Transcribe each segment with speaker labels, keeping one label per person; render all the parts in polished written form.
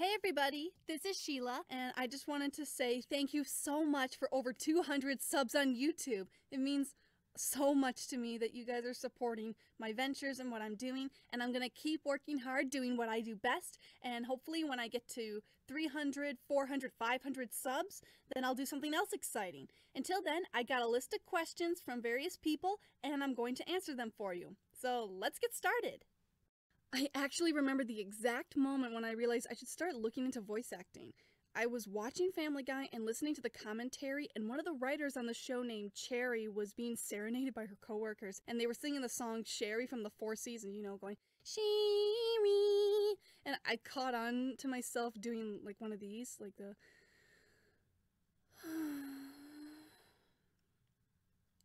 Speaker 1: Hey everybody, this is Sheila, and I just wanted to say thank you so much for over 200 subs on YouTube. It means so much to me that you guys are supporting my ventures and what I'm doing, and I'm gonna keep working hard doing what I do best, and hopefully when I get to 300, 400, 500 subs, then I'll do something else exciting. Until then, I got a list of questions from various people, and I'm going to answer them for you. So let's get started. I actually remember the exact moment when I realized I should start looking into voice acting. I was watching Family Guy and listening to the commentary, and one of the writers on the show named Cherry was being serenaded by her coworkers, and they were singing the song Sherry from the Four Seasons, going, Sherry! And I caught on to myself doing like one of these, like the...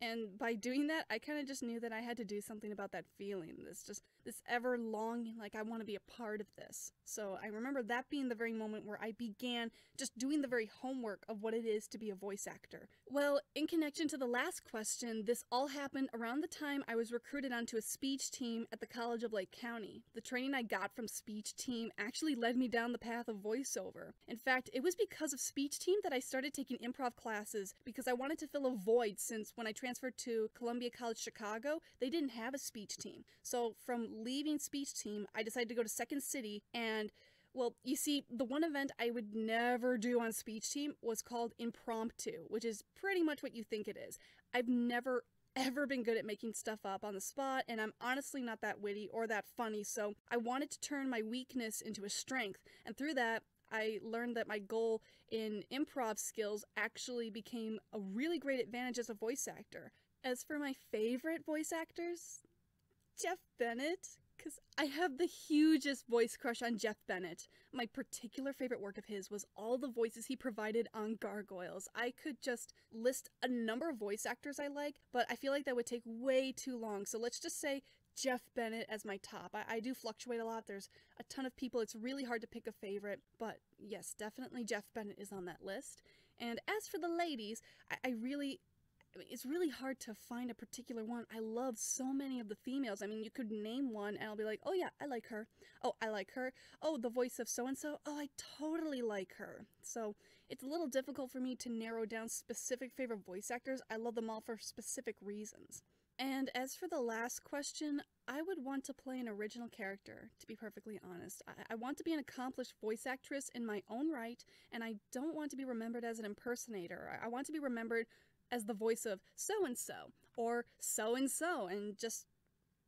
Speaker 1: And by doing that, I kind of just knew that I had to do something about that feeling, this ever longing, like I want to be a part of this. So I remember that being the very moment where I began just doing the very homework of what it is to be a voice actor. Well, in connection to the last question, this all happened around the time I was recruited onto a speech team at the College of Lake County. The training I got from speech team actually led me down the path of voiceover. In fact, it was because of speech team that I started taking improv classes because I wanted to fill a void, since when I transferred to Columbia College Chicago, they didn't have a speech team. So from leaving speech team, I decided to go to Second City, and well, you see, the one event I would never do on speech team was called impromptu, which is pretty much what you think it is. I've never ever been good at making stuff up on the spot, and I'm honestly not that witty or that funny, so I wanted to turn my weakness into a strength, and through that, I learned that my goal in improv skills actually became a really great advantage as a voice actor. As for my favorite voice actors, Jeff Bennett, because I have the hugest voice crush on Jeff Bennett. My particular favorite work of his was all the voices he provided on Gargoyles. I could just list a number of voice actors I like, but I feel like that would take way too long, so let's just say Jeff Bennett as my top. I do fluctuate a lot. There's a ton of people. It's really hard to pick a favorite, but yes, definitely Jeff Bennett is on that list. And as for the ladies, it's really hard to find a particular one. I love so many of the females. I mean, you could name one and I'll be like, oh yeah, I like her. Oh, I like her. Oh, the voice of so-and-so. Oh, I totally like her. So it's a little difficult for me to narrow down specific favorite voice actors. I love them all for specific reasons. And as for the last question, I would want to play an original character, to be perfectly honest. I want to be an accomplished voice actress in my own right, and I don't want to be remembered as an impersonator. I want to be remembered as the voice of so-and-so, or so-and-so, and just,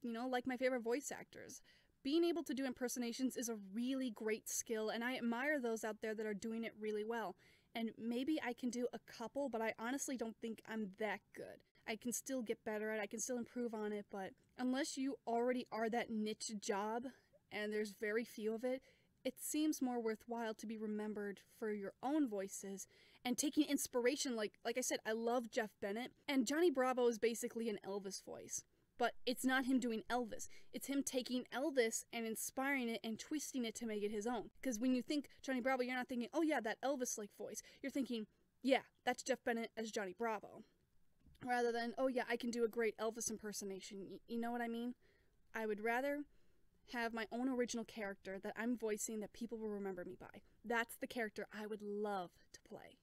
Speaker 1: like my favorite voice actors. Being able to do impersonations is a really great skill, and I admire those out there that are doing it really well. And maybe I can do a couple, but I honestly don't think I'm that good. I can still get better at it, I can still improve on it, but unless you already are that niche job, and there's very few of it, it seems more worthwhile to be remembered for your own voices and taking inspiration. Like I said, I love Jeff Bennett, and Johnny Bravo is basically an Elvis voice. But it's not him doing Elvis. It's him taking Elvis and inspiring it and twisting it to make it his own. Because when you think Johnny Bravo, you're not thinking, oh yeah, that Elvis-like voice. You're thinking, yeah, that's Jeff Bennett as Johnny Bravo. Rather than, oh yeah, I can do a great Elvis impersonation. You know what I mean? I would rather have my own original character that I'm voicing that people will remember me by. That's the character I would love to play.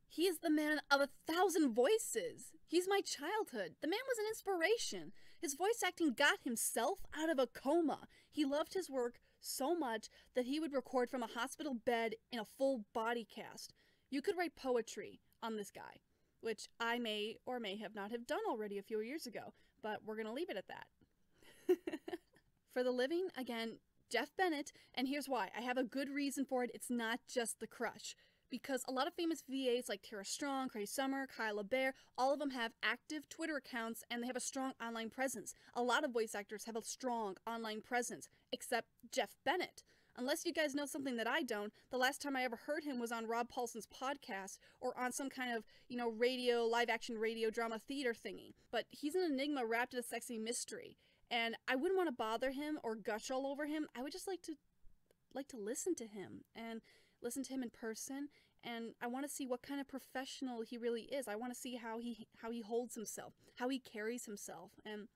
Speaker 1: He is the man of 1,000 voices. He's my childhood. The man was an inspiration. His voice acting got himself out of a coma. He loved his work so much that he would record from a hospital bed in a full body cast. You could write poetry on this guy, which I may or may have not have done already a few years ago, but we're going to leave it at that. For the living, again, Jeff Bennett, and here's why. I have a good reason for it. It's not just the crush. Because a lot of famous VAs like Tara Strong, Craig Summer, Kyle LeBear, all of them have active Twitter accounts and they have a strong online presence. A lot of voice actors have a strong online presence, except Jeff Bennett. Unless you guys know something that I don't, the last time I ever heard him was on Rob Paulson's podcast or on some kind of, radio, live-action radio drama theater thingy. But he's an enigma wrapped in a sexy mystery. And I wouldn't want to bother him or gush all over him. I would just like to listen to him and listen to him in person, and I want to see what kind of professional he really is. I want to see how he holds himself, how he carries himself. And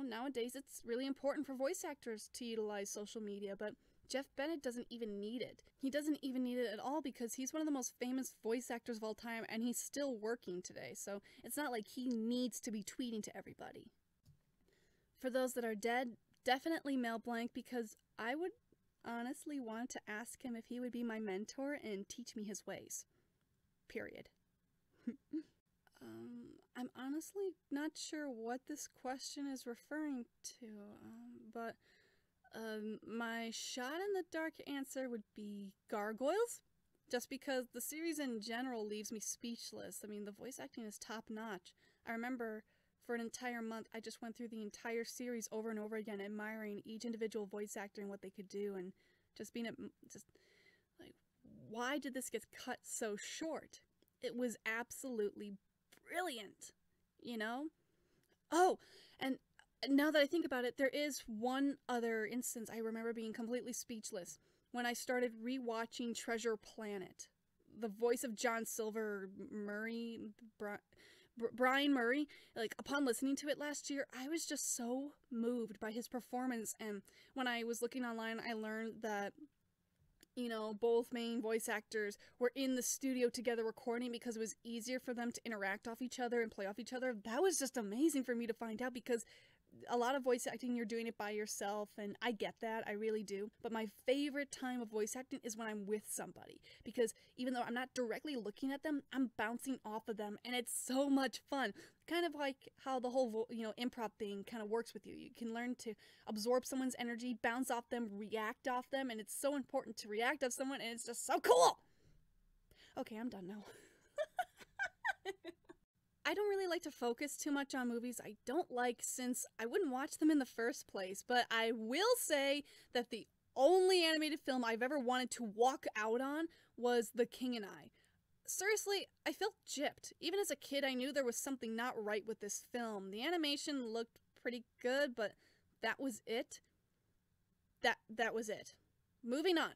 Speaker 1: nowadays it's really important for voice actors to utilize social media, but Jeff Bennett doesn't even need it. He doesn't even need it at all because he's one of the most famous voice actors of all time and he's still working today, so it's not like he needs to be tweeting to everybody. For those that are dead, definitely Mel Blanc, because I would honestly want to ask him if he would be my mentor and teach me his ways. Period. I'm honestly not sure what this question is referring to, but my shot in the dark answer would be gargoyles, just because the series in general leaves me speechless. I mean, the voice acting is top notch. I remember for an entire month, I just went through the entire series over and over again, admiring each individual voice actor and what they could do, and just being just like, why did this get cut so short? It was absolutely brilliant, you know? Oh, and now that I think about it, there is one other instance I remember being completely speechless when I started rewatching Treasure Planet. The voice of John Silver Murray, Brian Murray, like, upon listening to it last year, I was just so moved by his performance. And when I was looking online, I learned that, you know, both main voice actors were in the studio together recording because it was easier for them to interact off each other and play off each other. That was just amazing for me to find out, because a lot of voice acting, you're doing it by yourself, and I get that, I really do. But my favorite time of voice acting is when I'm with somebody, because even though I'm not directly looking at them, I'm bouncing off of them, and it's so much fun. Kind of like how the whole, improv thing kind of works with you. You can learn to absorb someone's energy, bounce off them, react off them, and it's so important to react off someone, and it's just so cool! Okay, I'm done now. I don't really like to focus too much on movies I don't like, since I wouldn't watch them in the first place, but I will say that the only animated film I've ever wanted to walk out on was The King and I. Seriously, I felt gypped. Even as a kid, I knew there was something not right with this film. The animation looked pretty good, but that was it. That was it. Moving on.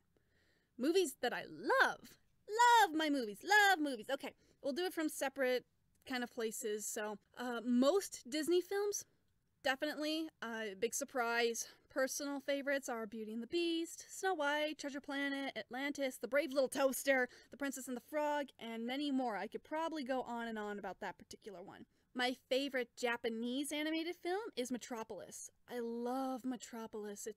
Speaker 1: Movies that I love. Love my movies. Love movies. Okay, we'll do it from separate kind of places. So most Disney films, definitely big surprise. Personal favorites are Beauty and the Beast, Snow White, Treasure Planet, Atlantis, The Brave Little Toaster, The Princess and the Frog, and many more. I could probably go on and on about that particular one. My favorite Japanese animated film is Metropolis. I love Metropolis.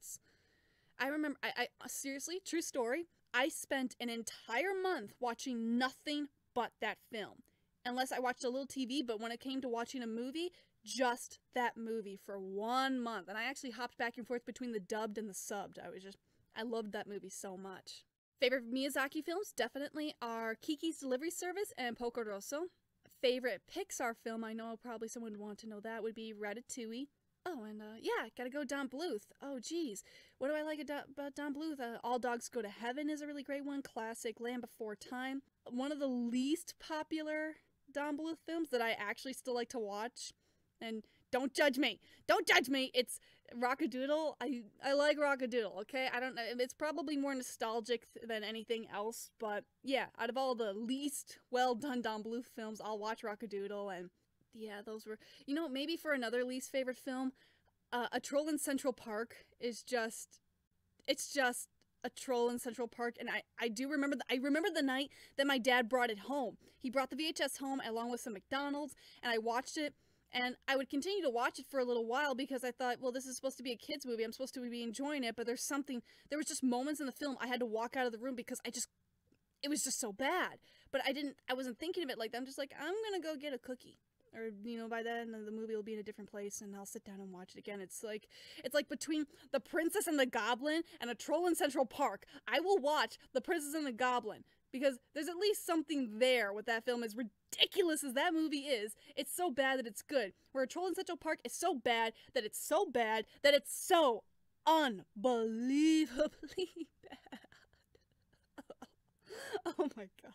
Speaker 1: I remember, I seriously, true story, I spent an entire month watching nothing but that film. Unless I watched a little TV, but when it came to watching a movie, just that movie for 1 month. And I actually hopped back and forth between the dubbed and the subbed. I loved that movie so much. Favorite Miyazaki films definitely are Kiki's Delivery Service and Porco Rosso. Favorite Pixar film, I know probably someone would want to know that, would be Ratatouille. Oh, and yeah, gotta go Don Bluth. Oh, geez. What do I like about Don Bluth? All Dogs Go to Heaven is a really great one. Classic. Land Before Time. One of the least popular Don Bluth films that I actually still like to watch, and don't judge me, it's Rock-a-Doodle. I like Rock-a-Doodle, okay? I don't know, it's probably more nostalgic than anything else, but yeah, out of all the least well done Don Bluth films, I'll watch Rock-a-Doodle. And yeah, those were, maybe for another least favorite film, A Troll in Central Park is just, it's just a troll in Central Park. And I do remember, I remember the night that my dad brought it home. He brought the VHS home along with some McDonald's, and I watched it, and I would continue to watch it for a little while because I thought, well, this is supposed to be a kid's movie. I'm supposed to be enjoying it, but there was just moments in the film I had to walk out of the room because it was just so bad. But I wasn't thinking of it like that. I'm just like, I'm gonna go get a cookie. Or, by then the movie will be in a different place and I'll sit down and watch it again. It's like between The Princess and the Goblin and A Troll in Central Park. I will watch The Princess and the Goblin because there's at least something there with that film. As ridiculous as that movie is, it's so bad that it's good. Where A Troll in Central Park is so bad that it's so bad that it's so unbelievably bad. Oh my god.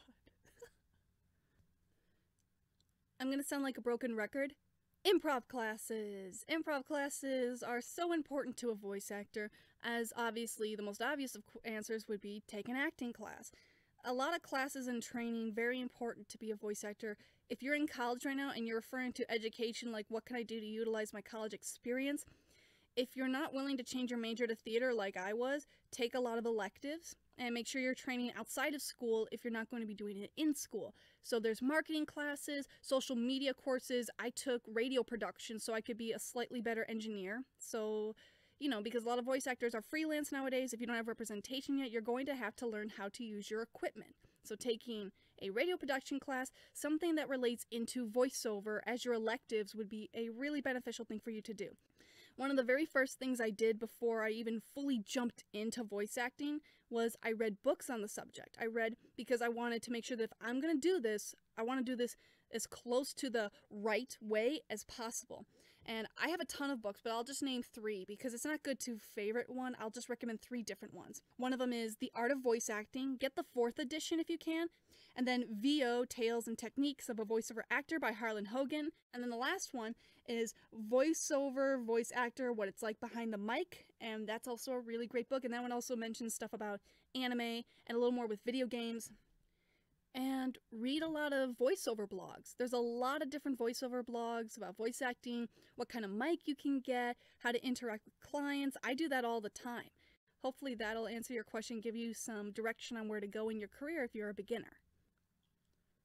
Speaker 1: I'm gonna sound like a broken record. Improv classes. Improv classes are so important to a voice actor, as obviously the most obvious of answers would be take an acting class. A lot of classes and training, very important to be a voice actor. If you're in college right now and you're referring to education, like what can I do to utilize my college experience, If you're not willing to change your major to theater like I was, take a lot of electives and make sure you're training outside of school if you're not going to be doing it in school. So there's marketing classes, social media courses. I took radio production so I could be a slightly better engineer. So, because a lot of voice actors are freelance nowadays, if you don't have representation yet, you're going to have to learn how to use your equipment. So taking a radio production class, something that relates into voiceover as your electives would be a really beneficial thing for you to do. One of the very first things I did before I even fully jumped into voice acting was I read books on the subject. I read because I wanted to make sure that if I'm going to do this, I want to do this as close to the right way as possible. And I have a ton of books, but I'll just name 3 because it's not good to favorite one. I'll just recommend 3 different ones. One of them is The Art of Voice Acting. Get the 4th edition if you can. And then VO, Tales and Techniques of a Voiceover Actor by Harlan Hogan. And then the last one is Voiceover, Voice Actor, What It's Like Behind the Mic. And that's also a really great book. And that one also mentions stuff about anime and a little more with video games. And read a lot of voiceover blogs. There's a lot of different voiceover blogs about voice acting, what kind of mic you can get, how to interact with clients. I do that all the time. Hopefully that'll answer your question, give you some direction on where to go in your career if you're a beginner.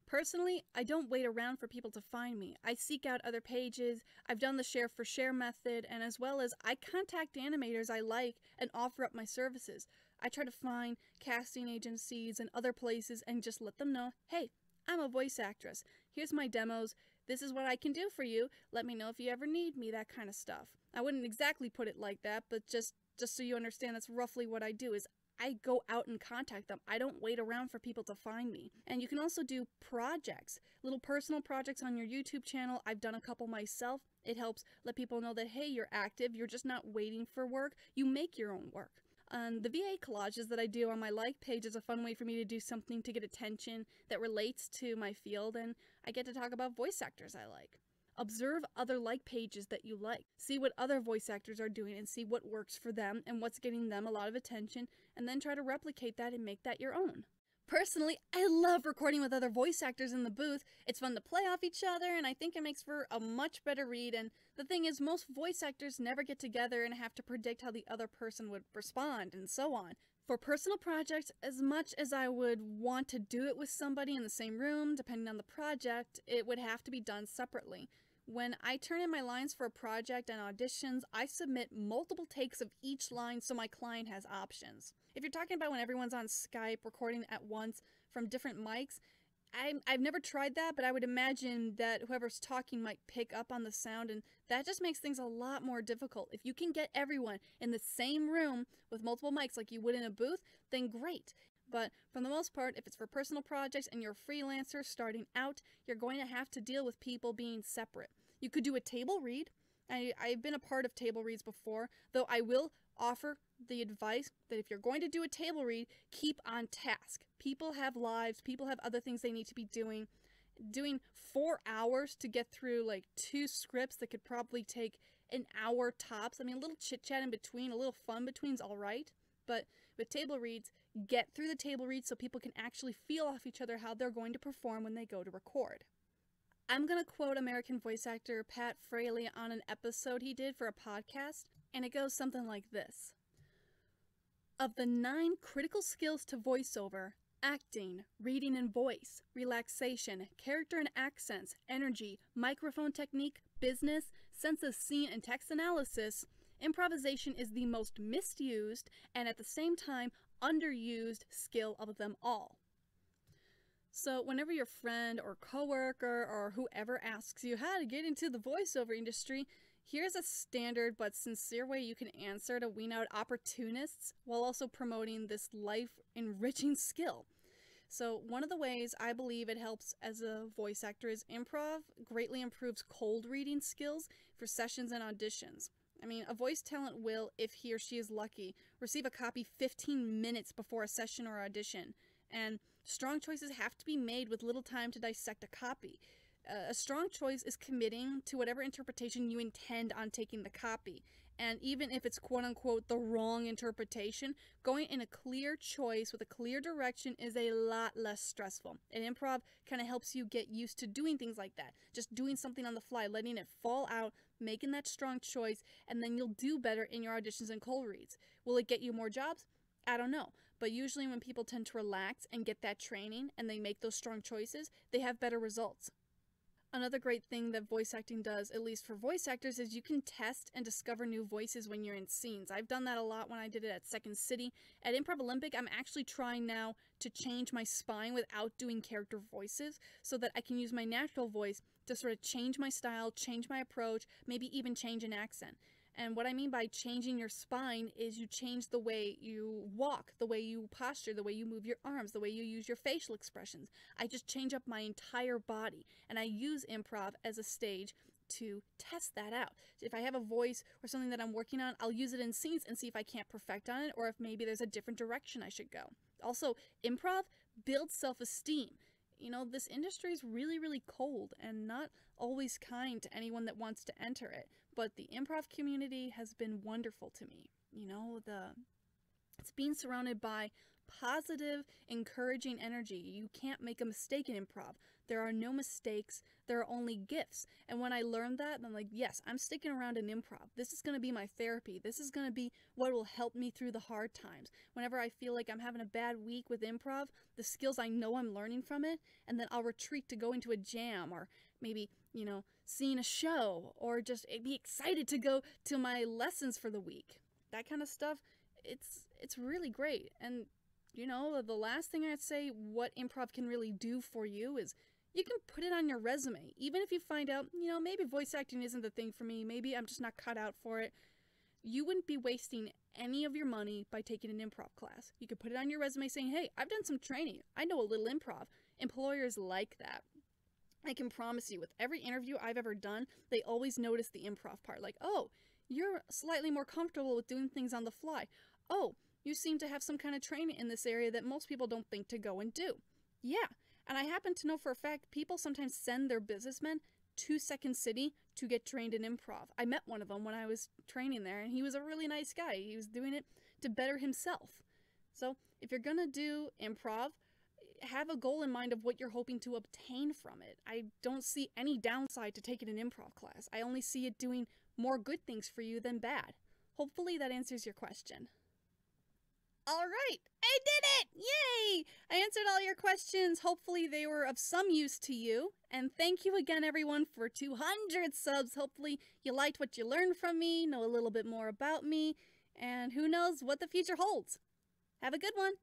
Speaker 1: Personally, I don't wait around for people to find me. I seek out other pages, I've done the share for share method, and as well as I contact animators I like and offer up my services. I try to find casting agencies and other places and just let them know, hey, I'm a voice actress. Here's my demos. This is what I can do for you. Let me know if you ever need me, that kind of stuff. I wouldn't exactly put it like that, but just so you understand, that's roughly what I do is I go out and contact them. I don't wait around for people to find me. And you can also do projects, little personal projects on your YouTube channel. I've done a couple myself. It helps let people know that, hey, you're active. You're just not waiting for work. You make your own work. The VA collages that I do on my like page is a fun way for me to do something to get attention that relates to my field, and I get to talk about voice actors I like. Observe other like pages that you like. See what other voice actors are doing and see what works for them and what's getting them a lot of attention, and then try to replicate that and make that your own. Personally, I love recording with other voice actors in the booth. It's fun to play off each other, and I think it makes for a much better read. And the thing is, most voice actors never get together and have to predict how the other person would respond, and so on. For personal projects, as much as I would want to do it with somebody in the same room, depending on the project, it would have to be done separately. When I turn in my lines for a project and auditions, I submit multiple takes of each line so my client has options. If you're talking about when everyone's on Skype recording at once from different mics, I've never tried that, but I would imagine that whoever's talking might pick up on the sound, and that just makes things a lot more difficult. If you can get everyone in the same room with multiple mics like you would in a booth, then great. But for the most part, if it's for personal projects and you're a freelancer starting out, you're going to have to deal with people being separate. You could do a table read. I've been a part of table reads before, though I will offer the advice that if you're going to do a table read, keep on task. People have lives, people have other things they need to be doing. Doing 4 hours to get through like 2 scripts that could probably take an hour tops. I mean, a little chit chat in between, a little fun between's all right. But with table reads, get through the table reads so people can actually feel off each other how they're going to perform when they go to record. I'm going to quote American voice actor Pat Fraley on an episode he did for a podcast, and it goes something like this. Of the 9 critical skills to voiceover, acting, reading and voice, relaxation, character and accents, energy, microphone technique, business, sense of scene and text analysis, improvisation is the most misused and at the same time underused skill of them all. So whenever your friend or coworker or whoever asks you how to get into the voiceover industry, here's a standard but sincere way you can answer to wean out opportunists while also promoting this life-enriching skill. So one of the ways I believe it helps as a voice actor is improv greatly improves cold reading skills for sessions and auditions. I mean, a voice talent will, if he or she is lucky, receive a copy 15 minutes before a session or audition. And strong choices have to be made with little time to dissect a copy. A strong choice is committing to whatever interpretation you intend on taking the copy. And even if it's quote-unquote the wrong interpretation, going in a clear choice with a clear direction is a lot less stressful. And improv kind of helps you get used to doing things like that. Just doing something on the fly, letting it fall out, making that strong choice, and then you'll do better in your auditions and cold reads. Will it get you more jobs? I don't know. But usually when people tend to relax and get that training and they make those strong choices, they have better results. Another great thing that voice acting does, at least for voice actors, is you can test and discover new voices when you're in scenes. I've done that a lot when I did it at Second City. At Improv Olympic, I'm actually trying now to change my spine without doing character voices so that I can use my natural voice to sort of change my style, change my approach, maybe even change an accent. And what I mean by changing your spine is you change the way you walk, the way you posture, the way you move your arms, the way you use your facial expressions. I just change up my entire body, and I use improv as a stage to test that out. If I have a voice or something that I'm working on, I'll use it in scenes and see if I can't perfect on it, or if maybe there's a different direction I should go. Also, improv builds self-esteem. You know, this industry is really, really cold and not always kind to anyone that wants to enter it. But the improv community has been wonderful to me. You know, it's being surrounded by positive, encouraging energy. You can't make a mistake in improv. There are no mistakes. There are only gifts. And when I learned that, I'm like, yes, I'm sticking around in improv. This is going to be my therapy. This is going to be what will help me through the hard times. Whenever I feel like I'm having a bad week with improv, the skills I know I'm learning from it, and then I'll retreat to go into a jam or maybe, seeing a show or just be excited to go to my lessons for the week. That kind of stuff, it's really great. And, the last thing I'd say what improv can really do for you is you can put it on your resume. Even if you find out, maybe voice acting isn't the thing for me, maybe I'm just not cut out for it, you wouldn't be wasting any of your money by taking an improv class. You could put it on your resume saying, hey, I've done some training. I know a little improv. Employers like that. I can promise you, with every interview I've ever done, they always notice the improv part. Like, oh, you're slightly more comfortable with doing things on the fly. Oh, you seem to have some kind of training in this area that most people don't think to go and do. Yeah, and I happen to know for a fact people sometimes send their businessmen to Second City to get trained in improv. I met one of them when I was training there, and he was a really nice guy. He was doing it to better himself. So if you're going to do improv, have a goal in mind of what you're hoping to obtain from it. I don't see any downside to taking an improv class. I only see it doing more good things for you than bad. Hopefully that answers your question. All right, I did it! Yay! I answered all your questions. Hopefully they were of some use to you. And thank you again, everyone, for 200 subs. Hopefully you liked what you learned from me, know a little bit more about me, and who knows what the future holds. Have a good one.